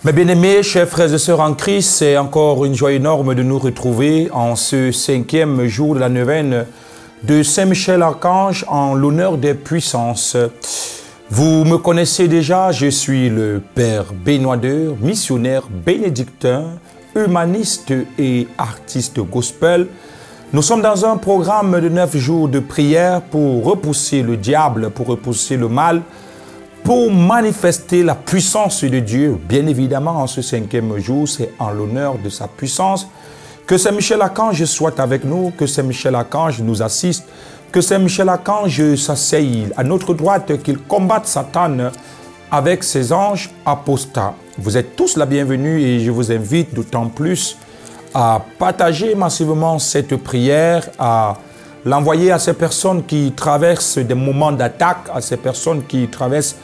Mes bien-aimés, chers frères et sœurs en Christ, c'est encore une joie énorme de nous retrouver en ce 5e jour de la neuvaine de Saint-Michel-Archange en l'honneur des puissances. Vous me connaissez déjà, je suis le Père Benoît Deur, missionnaire bénédictin, humaniste et artiste gospel. Nous sommes dans un programme de 9 jours de prière pour repousser le diable, pour repousser le mal, pour manifester la puissance de Dieu. Bien évidemment, en ce 5e jour, c'est en l'honneur de sa puissance. Que Saint-Michel-Archange soit avec nous, que Saint-Michel-Archange nous assiste, que Saint-Michel-Archange s'asseye à notre droite, qu'il combatte Satan avec ses anges apostats. Vous êtes tous la bienvenue et je vous invite d'autant plus à partager massivement cette prière, à l'envoyer à ces personnes qui traversent des moments d'attaque, à ces personnes qui traversent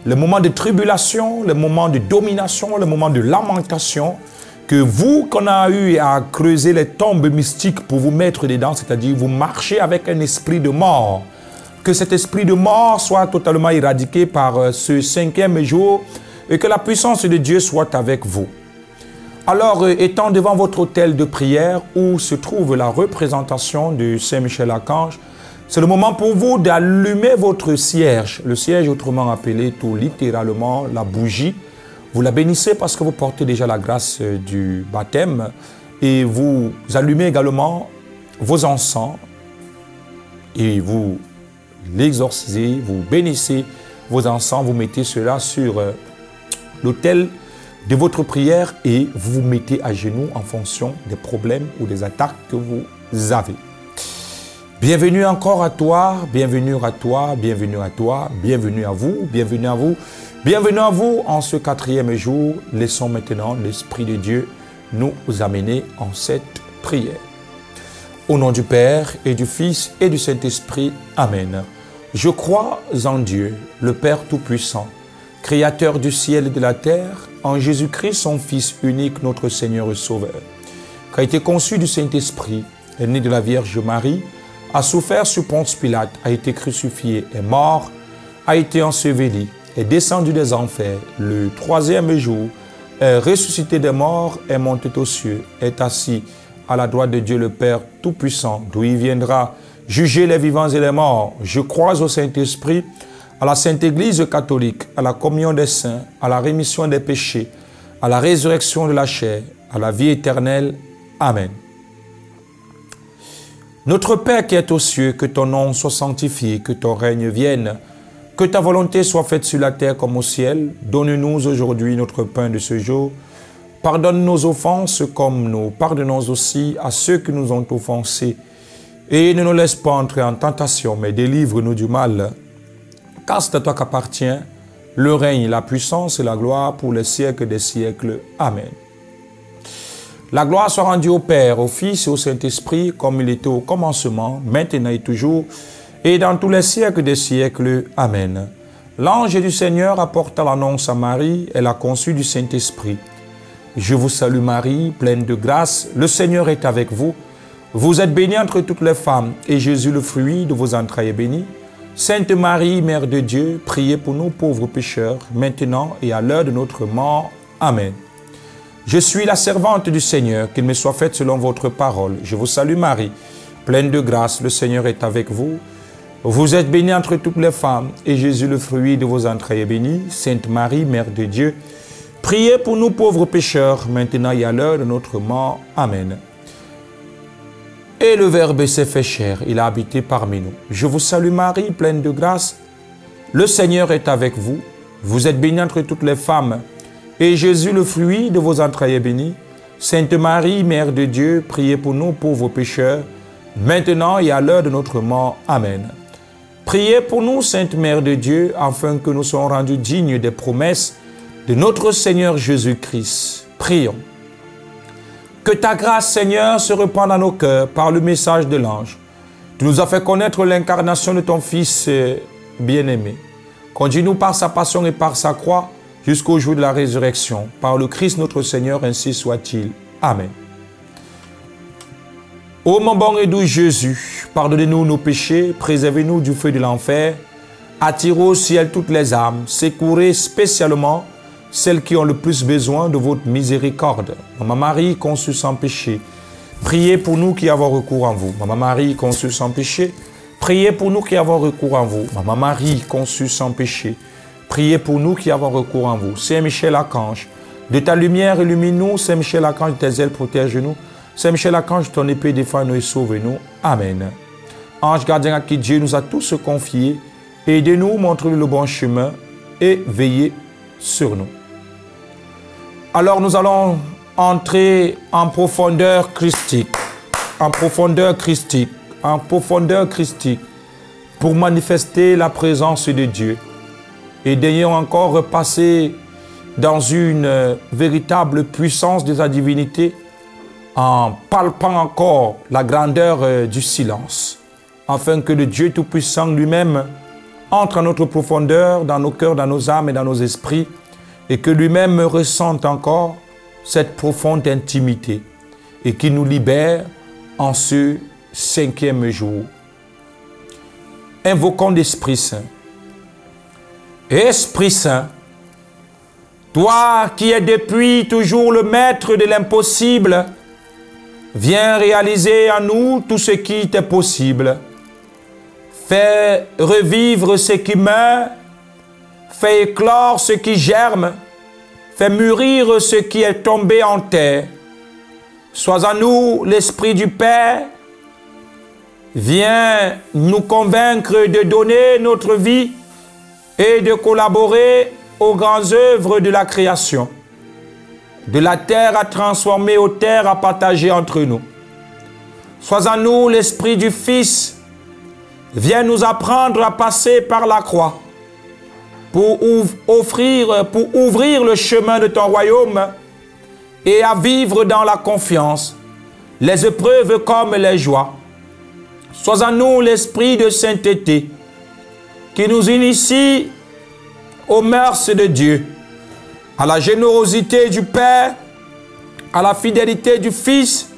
les moments de tribulation, les moments de domination, les moments de lamentation, que vous, qu'on a eu à creuser les tombes mystiques pour vous mettre dedans, c'est-à-dire vous marchez avec un esprit de mort, que cet esprit de mort soit totalement éradiqué par ce 5e jour et que la puissance de Dieu soit avec vous. Alors, étant devant votre autel de prière où se trouve la représentation de Saint-Michel-Archange, c'est le moment pour vous d'allumer votre cierge. Le cierge, autrement appelé tout littéralement la bougie. Vous la bénissez parce que vous portez déjà la grâce du baptême. Et vous allumez également vos encens et vous l'exorcisez, vous bénissez vos encens, vous mettez cela sur l'autel de votre prière et vous vous mettez à genoux en fonction des problèmes ou des attaques que vous avez. Bienvenue encore à toi, bienvenue à toi, bienvenue à toi, bienvenue à vous, bienvenue à vous, bienvenue à vous en ce 4e jour. Laissons maintenant l'Esprit de Dieu nous amener en cette prière. Au nom du Père et du Fils et du Saint-Esprit, Amen. Je crois en Dieu, le Père Tout-Puissant, Créateur du ciel et de la terre, en Jésus-Christ, son Fils unique, notre Seigneur et Sauveur, qui a été conçu du Saint-Esprit, est né de la Vierge Marie, a souffert sous Ponce Pilate, a été crucifié, est mort, a été enseveli, est descendu des enfers, le 3e jour, est ressuscité des morts, est monté aux cieux, est assis à la droite de Dieu le Père Tout-Puissant, d'où il viendra juger les vivants et les morts. Je crois au Saint-Esprit, à la Sainte Église catholique, à la communion des saints, à la rémission des péchés, à la résurrection de la chair, à la vie éternelle. Amen. Notre Père qui es aux cieux, que ton nom soit sanctifié, que ton règne vienne, que ta volonté soit faite sur la terre comme au ciel. Donne-nous aujourd'hui notre pain de ce jour. Pardonne nos offenses comme nous pardonnons aussi à ceux qui nous ont offensés. Et ne nous laisse pas entrer en tentation, mais délivre-nous du mal. Car c'est à toi qu'appartient le règne, la puissance et la gloire pour les siècles des siècles. Amen. La gloire soit rendue au Père, au Fils et au Saint-Esprit, comme il était au commencement, maintenant et toujours, et dans tous les siècles des siècles. Amen. L'ange du Seigneur apporta l'annonce à Marie, elle a conçu du Saint-Esprit. Je vous salue Marie, pleine de grâce, le Seigneur est avec vous. Vous êtes bénie entre toutes les femmes, et Jésus, le fruit de vos entrailles, est béni. Sainte Marie, Mère de Dieu, priez pour nous pauvres pécheurs, maintenant et à l'heure de notre mort. Amen. Je suis la servante du Seigneur, qu'il me soit fait selon votre parole. Je vous salue Marie, pleine de grâce, le Seigneur est avec vous. Vous êtes bénie entre toutes les femmes, et Jésus, le fruit de vos entrailles, est béni. Sainte Marie, Mère de Dieu, priez pour nous pauvres pécheurs, maintenant et à l'heure de notre mort. Amen. Et le Verbe s'est fait chair, il a habité parmi nous. Je vous salue Marie, pleine de grâce, le Seigneur est avec vous. Vous êtes bénie entre toutes les femmes, et Jésus, le fruit de vos entrailles, est béni. Sainte Marie, Mère de Dieu, priez pour nous pauvres pécheurs, maintenant et à l'heure de notre mort. Amen. Priez pour nous, Sainte Mère de Dieu, afin que nous soyons rendus dignes des promesses de notre Seigneur Jésus-Christ. Prions. Que ta grâce, Seigneur, se répande dans nos cœurs par le message de l'ange. Tu nous as fait connaître l'incarnation de ton Fils bien-aimé. Conduis-nous par sa passion et par sa croix jusqu'au jour de la résurrection. Par le Christ notre Seigneur, ainsi soit-il. Amen. Ô mon bon et doux Jésus, pardonnez-nous nos péchés, préservez-nous du feu de l'enfer, attirez au ciel toutes les âmes, secourez spécialement celles qui ont le plus besoin de votre miséricorde. Maman Marie, conçue sans péché, priez pour nous qui avons recours en vous. Maman Marie, conçue sans péché, priez pour nous qui avons recours en vous. Maman Marie, conçue sans péché, priez pour nous qui avons recours en vous. Saint Michel Archange, de ta lumière illumine-nous. Saint Michel Archange, de tes ailes protège-nous. Saint Michel Archange, ton épée défend-nous et sauve-nous. Amen. Ange gardien à qui Dieu nous a tous confiés, aidez-nous, montrez-nous le bon chemin et veillez sur nous. Alors nous allons entrer en profondeur christique, en profondeur christique, en profondeur christique, pour manifester la présence de Dieu. Et daignons encore repasser dans une véritable puissance de sa divinité, en palpant encore la grandeur du silence, afin que le Dieu Tout-Puissant lui-même entre en notre profondeur, dans nos cœurs, dans nos âmes et dans nos esprits, et que lui-même ressente encore cette profonde intimité, et qui nous libère en ce 5e jour. Invoquons l'Esprit Saint. Esprit Saint, toi qui es depuis toujours le maître de l'impossible, viens réaliser en nous tout ce qui t'est possible. Fais revivre ce qui meurt, fais éclore ce qui germe, fais mûrir ce qui est tombé en terre. Sois en nous l'Esprit du Père, viens nous convaincre de donner notre vie et de collaborer aux grandes œuvres de la création. De la terre à transformer aux terres à partager entre nous. Sois en nous l'Esprit du Fils, viens nous apprendre à passer par la croix pour ouvrir le chemin de ton royaume et à vivre dans la confiance, les épreuves comme les joies. Sois en nous l'Esprit de sainteté qui nous initie aux mœurs de Dieu, à la générosité du Père, à la fidélité du Fils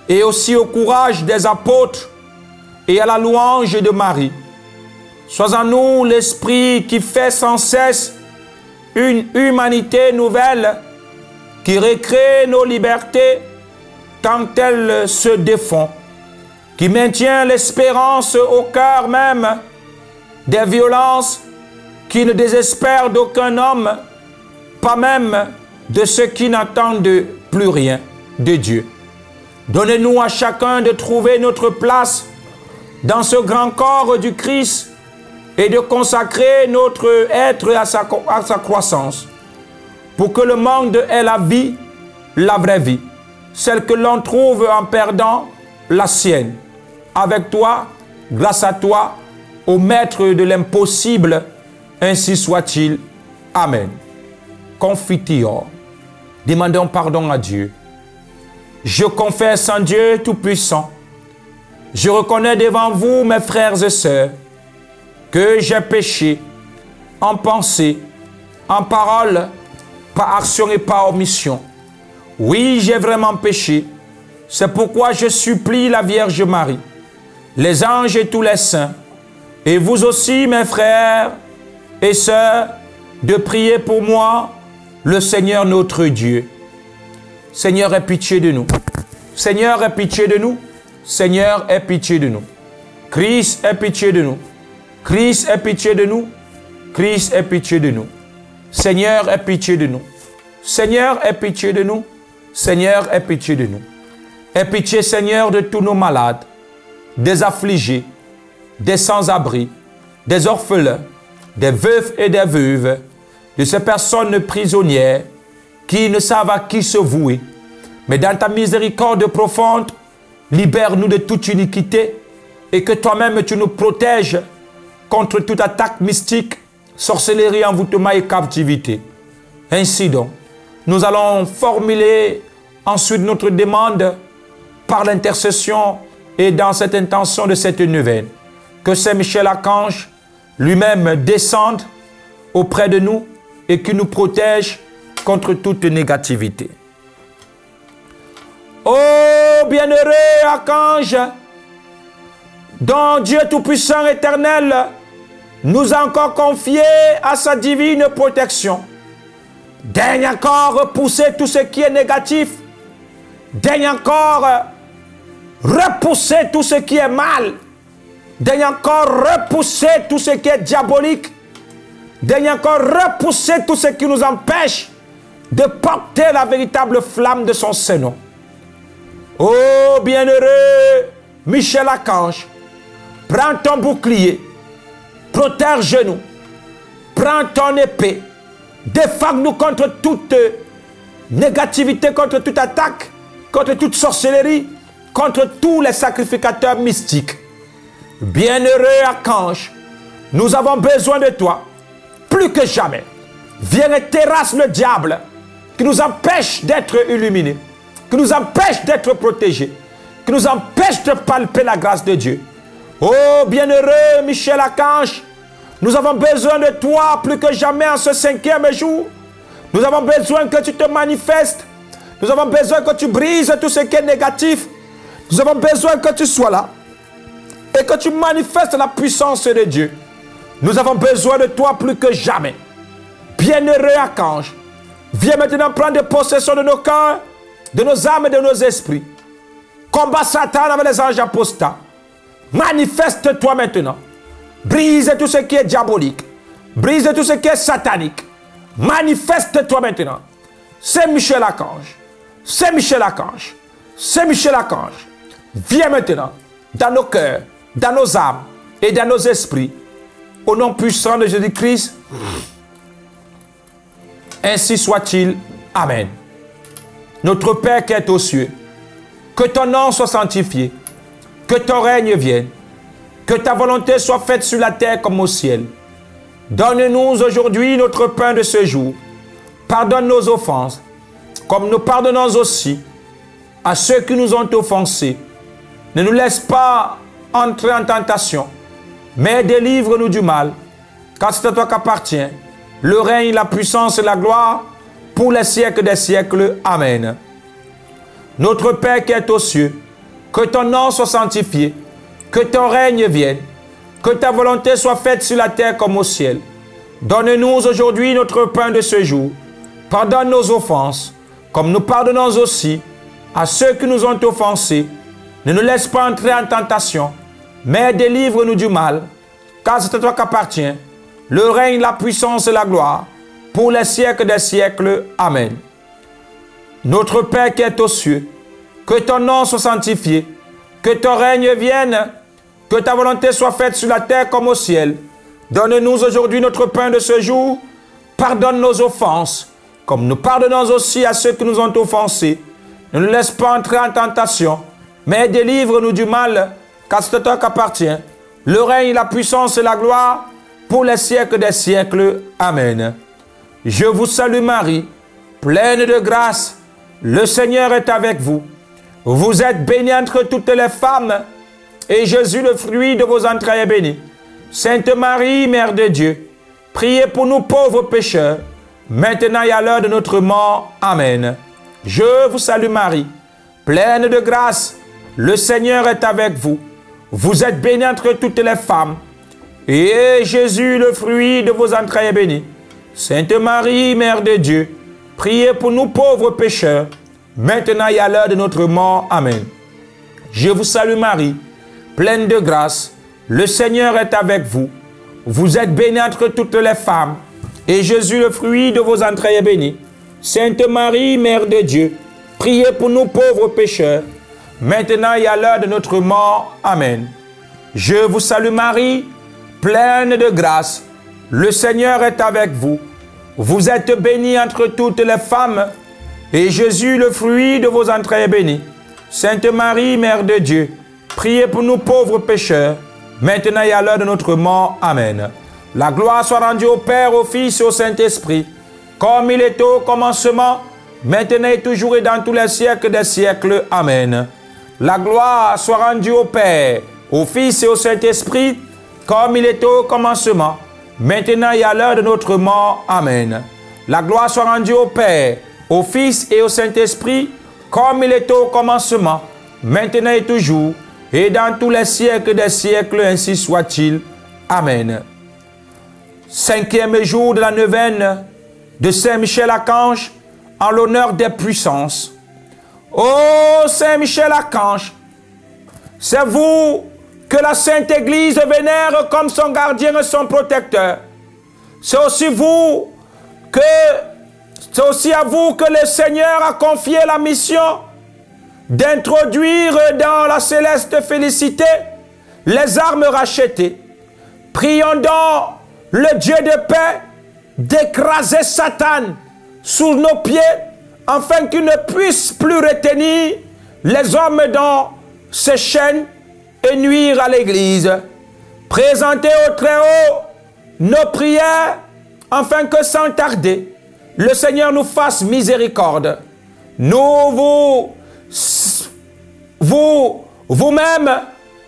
et aussi au courage des apôtres et à la louange de Marie. Sois en nous l'Esprit qui fait sans cesse une humanité nouvelle qui recrée nos libertés quand elles se défont, qui maintient l'espérance au cœur même des violences, qui ne désespère d'aucun homme, pas même de ceux qui n'attendent plus rien de Dieu. Donnez-nous à chacun de trouver notre place dans ce grand corps du Christ et de consacrer notre être à sa croissance, pour que le monde ait la vie, la vraie vie, celle que l'on trouve en perdant la sienne. Avec toi, grâce à toi, au Maître de l'impossible, ainsi soit-il. Amen. Confiteor, demandons pardon à Dieu. Je confesse en Dieu Tout-Puissant. Je reconnais devant vous, mes frères et sœurs, que j'ai péché en pensée, en parole, par action et par omission. Oui, j'ai vraiment péché. C'est pourquoi je supplie la Vierge Marie, les anges et tous les saints, et vous aussi, mes frères et sœurs, de prier pour moi, le Seigneur notre Dieu. Seigneur, aie pitié de nous. Seigneur, aie pitié de nous. Seigneur, aie pitié de nous. Christ, aie pitié de nous. Christ, aie pitié de nous. Christ, aie pitié de nous. Seigneur, aie pitié de nous. Seigneur, aie pitié de nous. Seigneur, aie pitié de nous. Aie pitié, Seigneur, de tous nos malades, des affligés, des sans-abri, des orphelins, des veufs et des veuves, de ces personnes prisonnières qui ne savent à qui se vouer. Mais dans ta miséricorde profonde, libère-nous de toute iniquité et que toi-même tu nous protèges contre toute attaque mystique, sorcellerie, envoûtement et captivité. Ainsi donc, nous allons formuler ensuite notre demande par l'intercession et dans cette intention de cette neuvaine. Que Saint Michel Archange lui-même descende auprès de nous et qui nous protège contre toute négativité. Ô bienheureux Archange, dont Dieu Tout-Puissant éternel nous a encore confié à sa divine protection, Daigne encore repousser tout ce qui est négatif. Daigne encore repousser tout ce qui est mal. Daigne encore repousser tout ce qui est diabolique. Daigne encore repousser tout ce qui nous empêche de porter la véritable flamme de son Saint-Nom. Oh, bienheureux Michel Archange, prends ton bouclier, protège-nous, prends ton épée, défends-nous contre toute négativité, contre toute attaque, contre toute sorcellerie, contre tous les sacrificateurs mystiques. Bienheureux Archange, nous avons besoin de toi, plus que jamais. Viens et terrasse le diable qui nous empêche d'être illuminés, qui nous empêche d'être protégés, qui nous empêche de palper la grâce de Dieu. Oh, bienheureux Michel Archange, nous avons besoin de toi plus que jamais en ce 5e jour. Nous avons besoin que tu te manifestes. Nous avons besoin que tu brises tout ce qui est négatif. Nous avons besoin que tu sois là et que tu manifestes la puissance de Dieu. Nous avons besoin de toi plus que jamais. Bienheureux Archange, viens maintenant prendre possession de nos cœurs, de nos âmes et de nos esprits. Combat Satan avec les anges apostats. Manifeste-toi maintenant. Brise tout ce qui est diabolique. Brise tout ce qui est satanique. Manifeste-toi maintenant. C'est Michel Archange. C'est Michel Archange. C'est Michel Archange. Viens maintenant dans nos cœurs, dans nos âmes et dans nos esprits. Au nom puissant de Jésus-Christ. Ainsi soit-il. Amen. Notre Père qui est aux cieux, que ton nom soit sanctifié, que ton règne vienne, que ta volonté soit faite sur la terre comme au ciel. Donne-nous aujourd'hui notre pain de ce jour. Pardonne nos offenses, comme nous pardonnons aussi à ceux qui nous ont offensés. Ne nous laisse pas entrer en tentation, mais délivre-nous du mal, car c'est à toi qu'appartient le règne, la puissance et la gloire pour les siècles des siècles. Amen. Notre Père qui est aux cieux, que ton nom soit sanctifié, que ton règne vienne, que ta volonté soit faite sur la terre comme au ciel. Donne-nous aujourd'hui notre pain de ce jour. Pardonne nos offenses, comme nous pardonnons aussi à ceux qui nous ont offensés. Ne nous laisse pas entrer en tentation, mais délivre-nous du mal, car c'est à toi qu'appartient le règne, la puissance et la gloire pour les siècles des siècles. Amen. Notre Père qui est aux cieux, que ton nom soit sanctifié, que ton règne vienne, que ta volonté soit faite sur la terre comme au ciel. Donne-nous aujourd'hui notre pain de ce jour. Pardonne nos offenses, comme nous pardonnons aussi à ceux qui nous ont offensés. Ne nous laisse pas entrer en tentation, mais délivre-nous du mal, car c'est à toi qu'appartient le règne, la puissance et la gloire pour les siècles des siècles. Amen. Je vous salue Marie, pleine de grâce. Le Seigneur est avec vous. Vous êtes bénie entre toutes les femmes, et Jésus, le fruit de vos entrailles, est béni. Sainte Marie, Mère de Dieu, priez pour nous pauvres pécheurs, maintenant et à l'heure de notre mort. Amen. Je vous salue Marie, pleine de grâce. Le Seigneur est avec vous. Vous êtes bénie entre toutes les femmes, et Jésus, le fruit de vos entrailles, est béni. Sainte Marie, Mère de Dieu, priez pour nous pauvres pécheurs, maintenant et à l'heure de notre mort. Amen. Je vous salue Marie, pleine de grâce. Le Seigneur est avec vous. Vous êtes bénie entre toutes les femmes, et Jésus, le fruit de vos entrailles, est béni. Sainte Marie, Mère de Dieu, priez pour nous pauvres pécheurs, maintenant et à l'heure de notre mort. Amen. Je vous salue Marie, pleine de grâce. Le Seigneur est avec vous. Vous êtes bénie entre toutes les femmes, et Jésus, le fruit de vos entrailles, est béni. Sainte Marie, Mère de Dieu, priez pour nous pauvres pécheurs, maintenant et à l'heure de notre mort. Amen. La gloire soit rendue au Père, au Fils et au Saint-Esprit, comme il était au commencement, maintenant et toujours et dans tous les siècles des siècles. Amen. La gloire soit rendue au Père, au Fils et au Saint-Esprit, comme il était au commencement, maintenant et à l'heure de notre mort. Amen. La gloire soit rendue au Père, au Fils et au Saint-Esprit, comme il était au commencement, maintenant et toujours, et dans tous les siècles des siècles, ainsi soit-il. Amen. 5e jour de la neuvaine de Saint-Michel-Archange en l'honneur des puissances. Ô Saint-Michel-Archange, c'est vous que la Sainte Église vénère comme son gardien et son protecteur. C'est aussi à vous que le Seigneur a confié la mission d'introduire dans la céleste félicité les âmes rachetées. Prions donc le Dieu de paix d'écraser Satan sous nos pieds afin qu'il ne puisse plus retenir les hommes dans ses chaînes et nuire à l'Église. Présentez au Très-Haut nos prières afin que sans tarder, le Seigneur nous fasse miséricorde. Vous-même,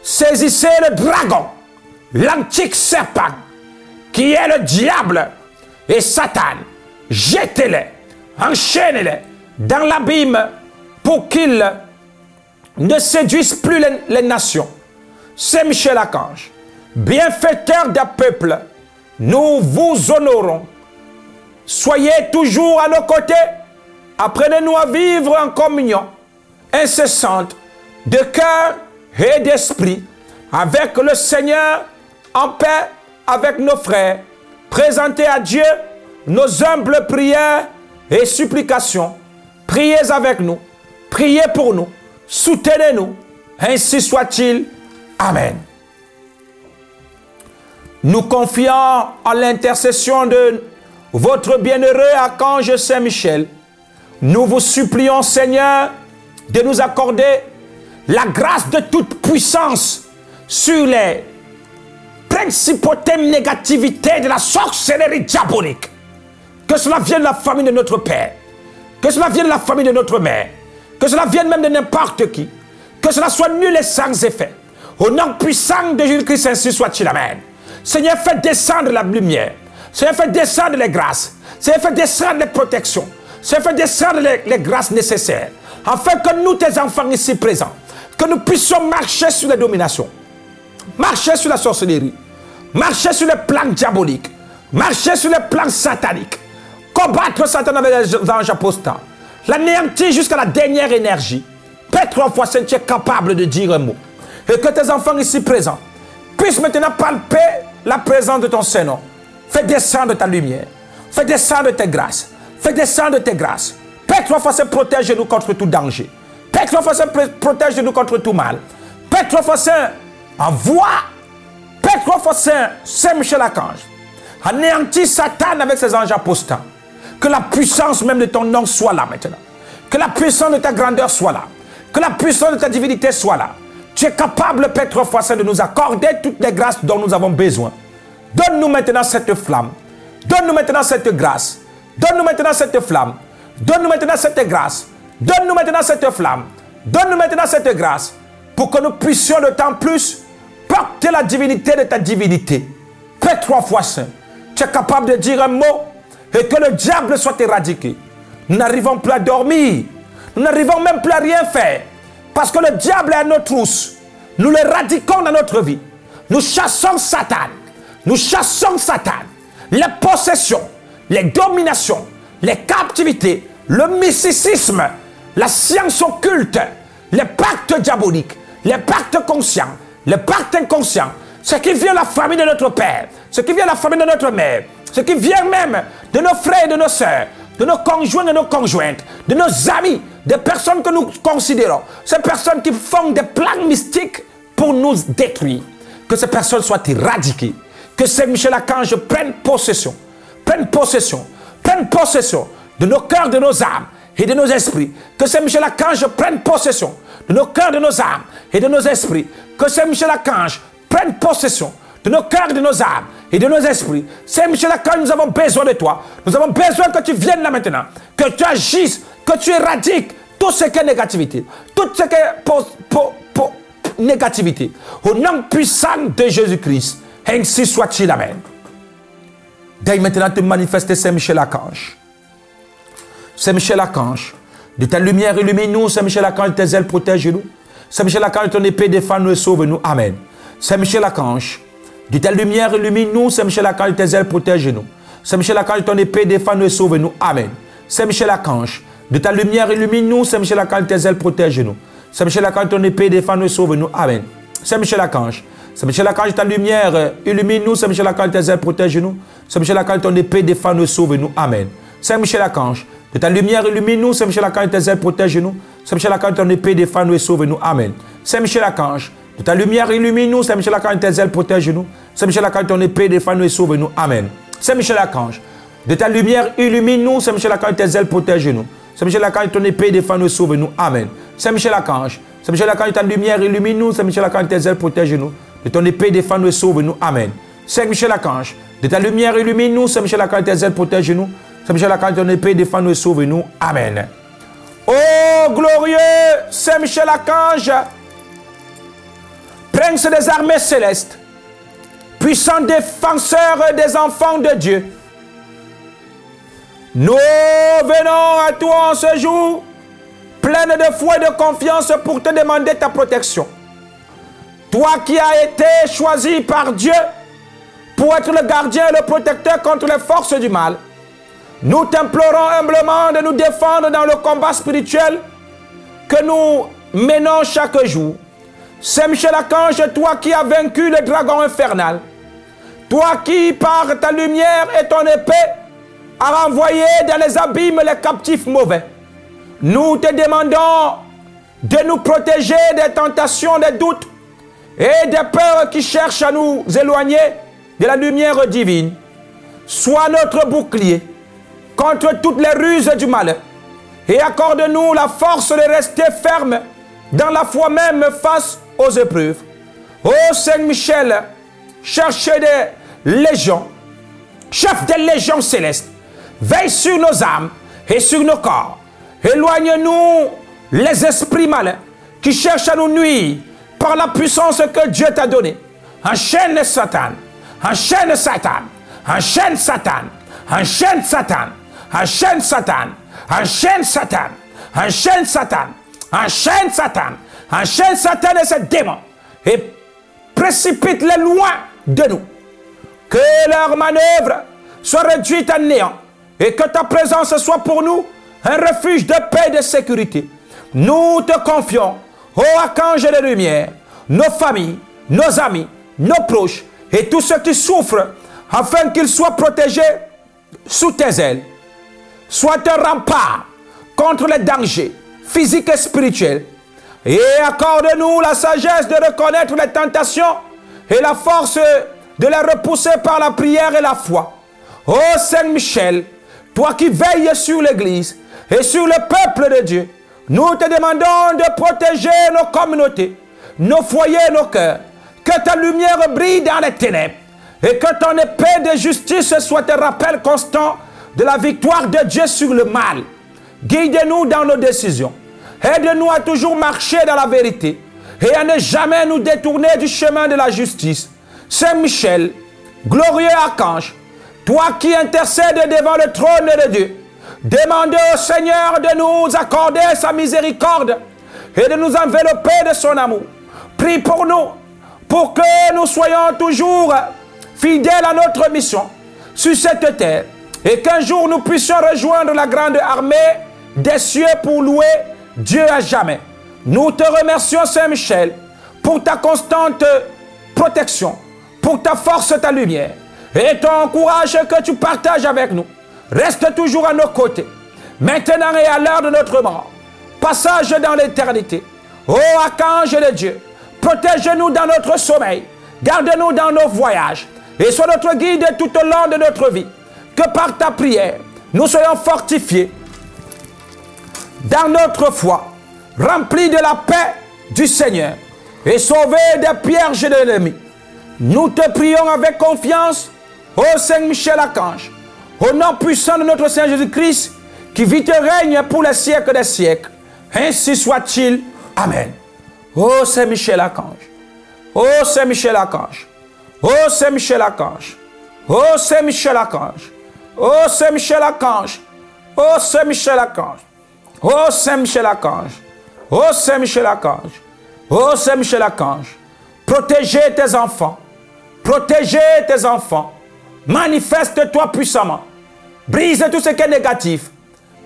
saisissez le dragon, l'antique serpent, qui est le diable et Satan. Jetez-les, enchaînez-les dans l'abîme pour qu'ils ne séduisent plus les nations. Saint Michel-Archange, bienfaiteur des peuples, nous vous honorons. Soyez toujours à nos côtés. Apprenez-nous à vivre en communion incessante de cœur et d'esprit avec le Seigneur, en paix avec nos frères. Présentez à Dieu nos humbles prières et supplications. Priez avec nous. Priez pour nous. Soutenez-nous. Ainsi soit-il. Amen. Nous confions à l'intercession de votre bienheureux archange Saint-Michel. Nous vous supplions, Seigneur, de nous accorder la grâce de toute puissance sur les principautés négativités de la sorcellerie diabolique. Que cela vienne de la famille de notre Père, que cela vienne de la famille de notre Mère, que cela vienne même de n'importe qui, que cela soit nul et sans effet. Au nom puissant de Jésus-Christ, ainsi soit-il. Amen. Seigneur, fais descendre la lumière. Seigneur, fais descendre les grâces. Seigneur, fais descendre les protections. Seigneur, fais descendre les grâces nécessaires. Afin que nous, tes enfants ici présents, que nous puissions marcher sur les dominations, marcher sur la sorcellerie, marcher sur les plans diaboliques, marcher sur les plans sataniques, combattre Satan avec les anges apostats, l'anéantir jusqu'à la dernière énergie. Père, 3 fois Saint, tu es capable de dire un mot. Et que tes enfants ici présents puissent maintenant palper la présence de ton Saint-Nom. Fais descendre ta lumière. Fais descendre tes grâces. Fais descendre tes grâces. Père, 3 fois Saint, protège-nous contre tout danger. Père, 3 fois Saint, protège-nous contre tout mal. Père, 3 fois Saint, envoie. Père, 3 fois Saint, Saint-Michel-Archange, anéantis Satan avec ses anges apostats. Que la puissance même de ton nom soit là maintenant. Que la puissance de ta grandeur soit là. Que la puissance de ta divinité soit là. Tu es capable, Père, 3 fois Saint, de nous accorder toutes les grâces dont nous avons besoin. Donne-nous maintenant cette flamme. Donne-nous maintenant cette grâce. Donne-nous maintenant cette flamme. Donne-nous maintenant cette grâce. Donne-nous maintenant cette flamme. Donne-nous maintenant cette grâce. Pour que nous puissions d'autant plus porter la divinité de ta divinité. Père, 3 fois Saint, tu es capable de dire un mot et que le diable soit éradiqué. Nous n'arrivons plus à dormir. Nous n'arrivons même plus à rien faire. Parce que le diable est à nos trousses. Nous le radiquons dans notre vie. Nous chassons Satan. Nous chassons Satan. Les possessions, les dominations, les captivités, le mysticisme, la science occulte, les pactes diaboliques, les pactes conscients, les pactes inconscients, ce qui vient de la famille de notre Père, ce qui vient de la famille de notre Mère, ce qui vient même de nos frères et de nos sœurs, de nos conjoints et de nos conjointes, de nos amis, des personnes que nous considérons, ces personnes qui font des plans mystiques pour nous détruire. Que ces personnes soient éradiquées. Que Saint-Michel-Archange prenne possession de nos cœurs, de nos âmes et de nos esprits. Que Saint-Michel-Archange prenne possession de nos cœurs, de nos âmes et de nos esprits. Que Saint-Michel-Archange prenne possession de nos cœurs, de nos âmes et de nos esprits. Saint-Michel-Archange, nous avons besoin de toi. Nous avons besoin que tu viennes là maintenant, que tu agisses, que tu éradiques tout ce qui est négativité, tout ce qui est négativité. Au nom puissant de Jésus-Christ, ainsi soit-il. Amen. Dès maintenant te manifester, Saint-Michel-Archange. Saint-Michel-Archange, de ta lumière illumine-nous. Saint-Michel-Archange, de tes ailes protège-nous. Saint-Michel-Archange, ton épée défend-nous et sauve-nous. Amen. Saint-Michel-Archange, de ta lumière illumine-nous. Saint-Michel-Archange, de tes ailes protège-nous. Saint-Michel Archange, ton épée défends-nous et sauve-nous. Amen. Saint-Michel Archange, de ta lumière illumine-nous. Saint-Michel Archange, tes ailes protège-nous. Saint-Michel Archange, ton épée défends-nous et sauve-nous. Amen. Saint-Michel Archange, Saint-Michel Archange, ta lumière illumine-nous. Saint-Michel Archange, tes ailes protège-nous. Saint-Michel Archange, ton épée défends-nous et sauve-nous. Amen. Saint-Michel Archange, de ta lumière illumine-nous. Saint-Michel Archange, tes ailes protège-nous. Saint-Michel Archange, ton épée défends-nous et sauve-nous. Amen. Saint-Michel Archange, de ta lumière illumine-nous. Saint-Michel Archange, tes ailes protège-nous. Saint-Michel Archange, ton épée défends-nous et sauve-nous. Amen. Saint-Michel Archange, de ta lumière illumine-nous. Saint-Michel Archange, tes ailes protège-nous. Saint-Michel Archange, ton épée défends-nous et sauve-nous. Amen. Saint-Michel Archange, Saint-Michel Archange, ta lumière illumine-nous. Saint-Michel Archange, tes ailes protège-nous. De ton épée défends-nous et sauve-nous. Amen. Saint-Michel Archange, de ta lumière illumine-nous. Saint-Michel Archange, tes ailes protège-nous. Saint-Michel Archange, ton épée défends-nous et sauve-nous. Amen. Oh glorieux Saint-Michel Archange, prince des armées célestes, puissant défenseur des enfants de Dieu, nous venons à toi en ce jour, pleine de foi et de confiance pour te demander ta protection. Toi qui as été choisi par Dieu pour être le gardien et le protecteur contre les forces du mal, nous t'implorons humblement de nous défendre dans le combat spirituel que nous menons chaque jour. Saint-Michel Archange, toi qui as vaincu le dragon infernal, toi qui par ta lumière et ton épée as renvoyé dans les abîmes les captifs mauvais, nous te demandons de nous protéger des tentations, des doutes et des peurs qui cherchent à nous éloigner de la lumière divine. Sois notre bouclier contre toutes les ruses du mal et accorde-nous la force de rester ferme dans la foi même face aux épreuves. Ô Saint-Michel, cherchez des légions, chef des légions célestes, veille sur nos âmes et sur nos corps. Éloigne-nous les esprits malins qui cherchent à nous nuire par la puissance que Dieu t'a donnée. Enchaîne Satan, enchaîne Satan, enchaîne Satan, enchaîne Satan, enchaîne Satan, enchaîne Satan, enchaîne Satan, enchaîne Satan, enchaîne Satan et ses démons et précipite-les loin de nous. Que leur manœuvre soit réduite à néant et que ta présence soit pour nous un refuge de paix et de sécurité. Nous te confions, ô archange de lumière, nos familles, nos amis, nos proches et tous ceux qui souffrent, afin qu'ils soient protégés sous tes ailes. Sois un rempart contre les dangers physiques et spirituels. Et accorde-nous la sagesse de reconnaître les tentations et la force de les repousser par la prière et la foi. Ô Saint-Michel, toi qui veilles sur l'Église et sur le peuple de Dieu, nous te demandons de protéger nos communautés, nos foyers, nos cœurs. Que ta lumière brille dans les ténèbres et que ton épée de justice soit un rappel constant de la victoire de Dieu sur le mal. Guide-nous dans nos décisions. Aide-nous à toujours marcher dans la vérité et à ne jamais nous détourner du chemin de la justice. Saint-Michel, glorieux archange, toi qui intercèdes devant le trône de Dieu, demande au Seigneur de nous accorder sa miséricorde et de nous envelopper de son amour. Prie pour nous, pour que nous soyons toujours fidèles à notre mission sur cette terre et qu'un jour nous puissions rejoindre la grande armée des cieux pour louer Dieu à jamais. Nous te remercions, Saint-Michel, pour ta constante protection, pour ta force, ta lumière et ton courage que tu partages avec nous. Reste toujours à nos côtés, maintenant et à l'heure de notre mort. Passage dans l'éternité. Ô archange de Dieu, protège-nous dans notre sommeil, garde-nous dans nos voyages et sois notre guide tout au long de notre vie. Que par ta prière, nous soyons fortifiés dans notre foi, remplis de la paix du Seigneur et sauvés des pièges de l'ennemi. Nous te prions avec confiance, ô Saint-Michel Archange, au nom puissant de notre Seigneur Jésus-Christ, qui vit et règne pour les siècles des siècles. Ainsi soit-il. Amen. Ô Saint-Michel Archange, ô Saint-Michel Archange, ô Saint-Michel Archange, ô Saint-Michel Archange, ô Saint-Michel Archange, ô Saint-Michel Archange, ô Saint-Michel Archange, ô Saint-Michel Archange, ô Saint-Michel Archange, protégez tes enfants, protégez tes enfants, Manifeste-toi puissamment. Brise tout ce qui est négatif.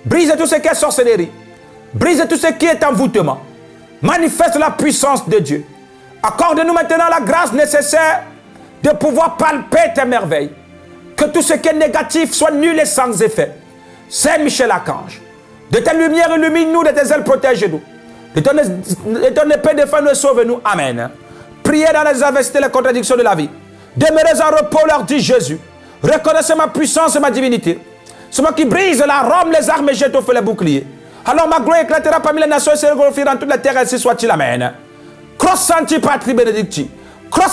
Brise tout ce qui est sorcellerie. Brise tout ce qui est envoûtement. Manifeste la puissance de Dieu. Accorde-nous maintenant la grâce nécessaire de pouvoir palper tes merveilles. Que tout ce qui est négatif soit nul et sans effet. Saint Michel Archange, de ta lumière illumine-nous, de tes ailes protège-nous. De ton épée défends-nous et sauve-nous. Amen. Priez dans les adversités, les contradictions de la vie. Demeurez en repos, leur dit Jésus. Reconnaissez ma puissance et ma divinité. C'est moi qui brise la Rome, les armes et jette au feu les boucliers. Alors ma gloire éclatera parmi les nations et se glorifiera dans toute la terre, ainsi soit-il. Amen. Cross Santi Patri Benedicti. Cross